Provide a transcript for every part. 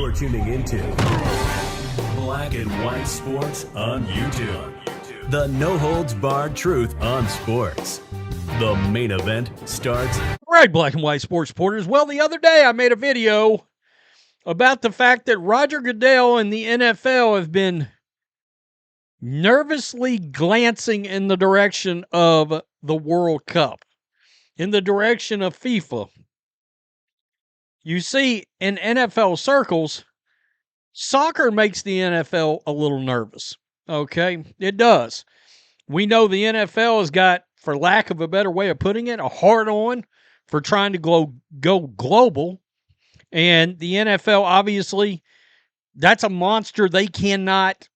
You're tuning into Black and White Sports on YouTube. The no-holds-barred truth on sports. The main event starts. All right, Black and White Sports supporters. Well, the other day I made a video about the fact that Roger Goodell and the NFL have been nervously glancing in the direction of the World Cup, in the direction of FIFA. You see, in NFL circles, soccer makes the NFL a little nervous. Okay? It does. We know the NFL has got, for lack of a better way of putting it, a hard-on for trying to go global. And the NFL, obviously, that's a monster they cannot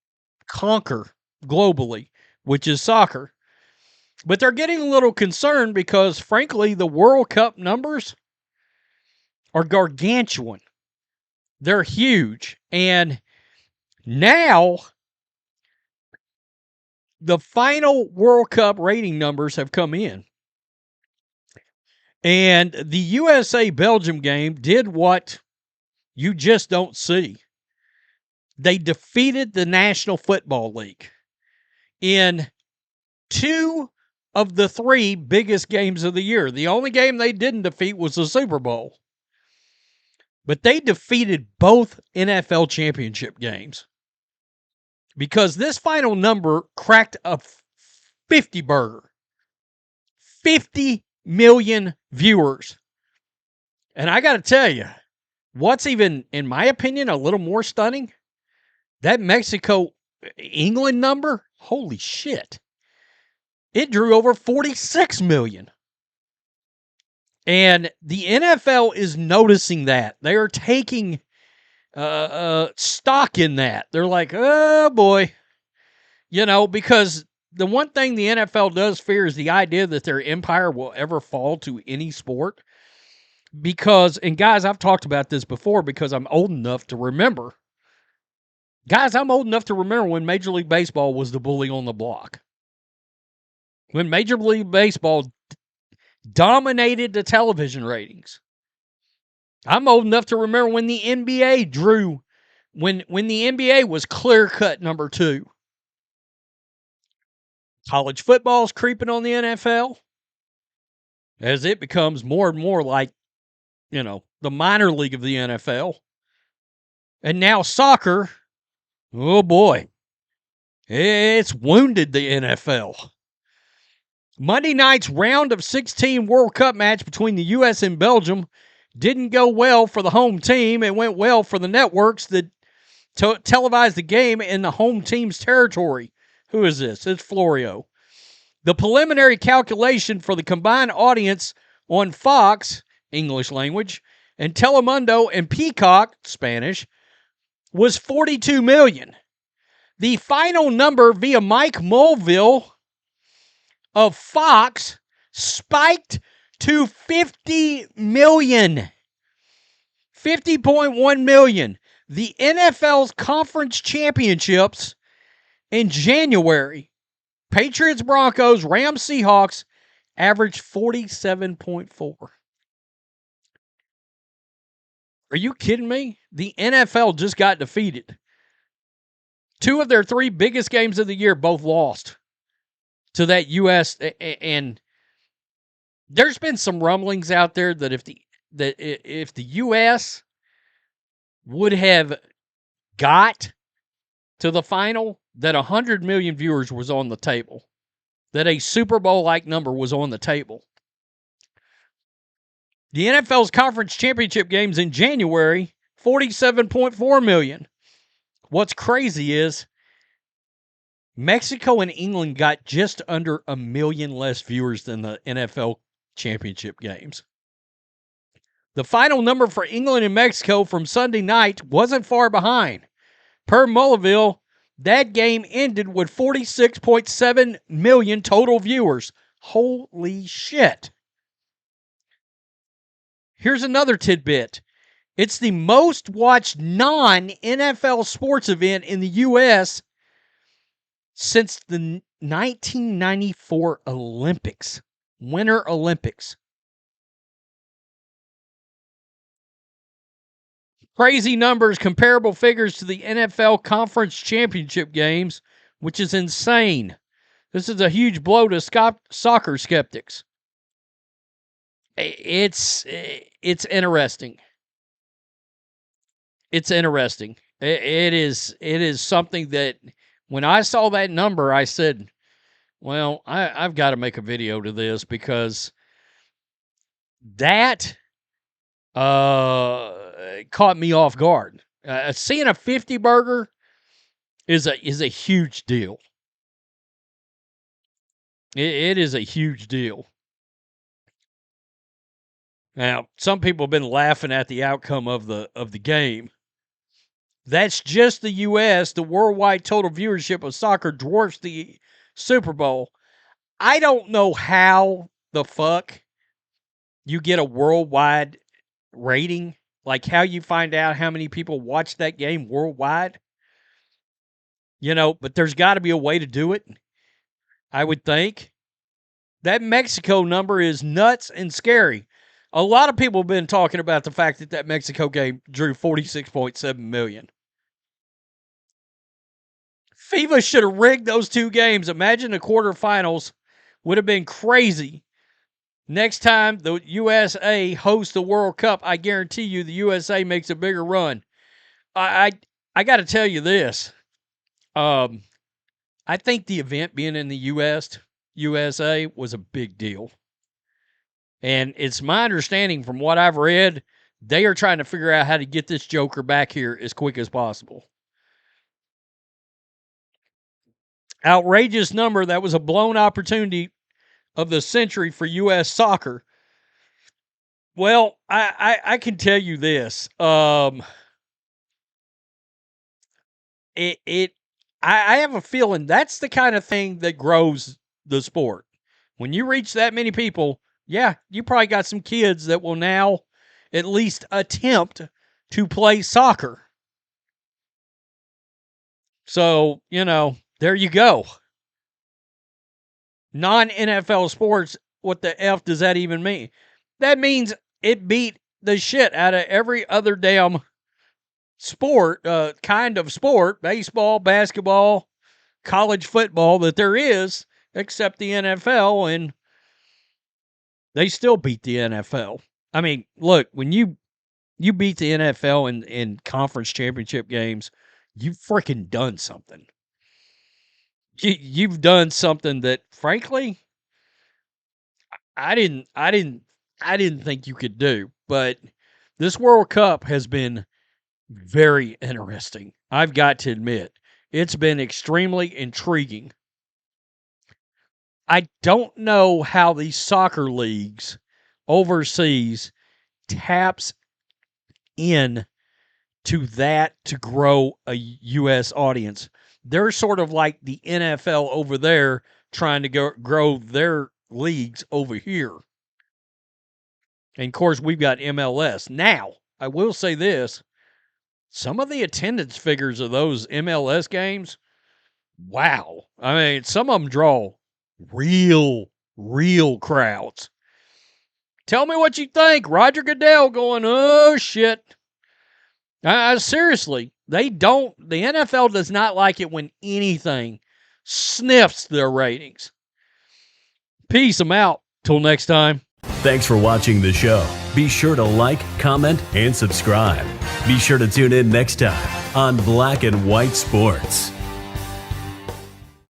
conquer globally, which is soccer. But they're getting a little concerned because, frankly, the World Cup numbers are gargantuan. They're huge. And now the final World Cup rating numbers have come in. And the USA-Belgium game did what you just don't see. They defeated the National Football League in 2 of the 3 biggest games of the year. The only game they didn't defeat was the Super Bowl. But they defeated both NFL championship games. Because this final number cracked a 50 burger. 50 million viewers. And I got to tell you, what's even, in my opinion, a little more stunning, that Mexico-England number, holy shit. It drew over 46 million. And the NFL is noticing that. They are taking stock in that. They're like, oh boy. You know, because the one thing the NFL does fear is the idea that their empire will ever fall to any sport. Because, and guys, I've talked about this before because I'm old enough to remember. Guys, I'm old enough to remember when Major League Baseball was the bully on the block. When Major League Baseball dominated the television ratings. I'm old enough to remember when the NBA drew, when the NBA was clear-cut number 2. College football's creeping on the NFL as it becomes more and more like, you know, the minor league of the NFL. And now soccer, oh boy, it's wounded the NFL. Monday night's round of 16 World Cup match between the U.S. and Belgium didn't go well for the home team. It went well for the networks that televised the game in the home team's territory. Who is this? It's Florio. The preliminary calculation for the combined audience on Fox, English language, and Telemundo and Peacock, Spanish, was 42 million. The final number via Mike Mulvill of Fox spiked to 50 million. 50.1 million. The NFL's conference championships in January, Patriots, Broncos, Rams, Seahawks, averaged 47.4. Are you kidding me? The NFL just got defeated. 2 of their 3 biggest games of the year both lost to that U.S. And there's been some rumblings out there that if the U.S. would have got to the final, that 100 million viewers was on the table, that a Super Bowl-like number was on the table. The NFL's conference championship games in January, 47.4 million. What's crazy is Mexico and England got just under 1 million less viewers than the NFL championship games. The final number for England and Mexico from Sunday night wasn't far behind. Per Mulvill, that game ended with 46.7 million total viewers. Holy shit. Here's another tidbit. It's the most watched non-NFL sports event in the U.S. since the 1994 Olympics, Winter Olympics. Crazy numbers, comparable figures to the NFL conference championship games, which is insane. This is a huge blow to soccer skeptics. It's interesting. It's interesting. It is something that when I saw that number, I said, well, I've got to make a video to this because that caught me off guard. Seeing a 50 burger is a huge deal. It is a huge deal. Now, some people have been laughing at the outcome of the game. That's just the U.S. The worldwide total viewership of soccer dwarfs the Super Bowl. I don't know how the fuck you get a worldwide rating, like how you find out how many people watch that game worldwide. But there's got to be a way to do it, I would think. That Mexico number is nuts and scary. A lot of people have been talking about the fact that Mexico game drew 46.7 million. FIFA should have rigged those two games. Imagine the quarterfinals would have been crazy. Next time the USA hosts the World Cup, I guarantee you the USA makes a bigger run. I got to tell you this. I think the event being in the USA was a big deal. And it's my understanding from what I've read, they are trying to figure out how to get this joker back here as quick as possible. Outrageous number. That was a blown opportunity of the century for U.S. soccer. Well, I can tell you this. I have a feeling that's the kind of thing that grows the sport. When you reach that many people, yeah, you probably got some kids that will now at least attempt to play soccer. So, there you go. Non-NFL sports, what the F does that even mean? That means it beat the shit out of every other damn sport, kind of sport, baseball, basketball, college football that there is, except the NFL, and they still beat the NFL. I mean, look, when you beat the NFL in conference championship games, you've freaking done something. You've done something that, frankly, I didn't think you could do. But this World Cup has been very interesting. I've got to admit, it's been extremely intriguing. I don't know how these soccer leagues overseas taps in to that to grow a U.S. audience. They're sort of like the NFL over there trying to grow their leagues over here. And, of course, we've got MLS. Now, I will say this. Some of the attendance figures of those MLS games, wow. I mean, some of them draw real crowds. Tell me what you think. Roger Goodell going, oh, shit. Seriously, the NFL does not like it when anything sniffs their ratings. Peace. I'm out. Till next time. Thanks for watching the show. Be sure to like, comment, and subscribe. Be sure to tune in next time on Black and White Sports.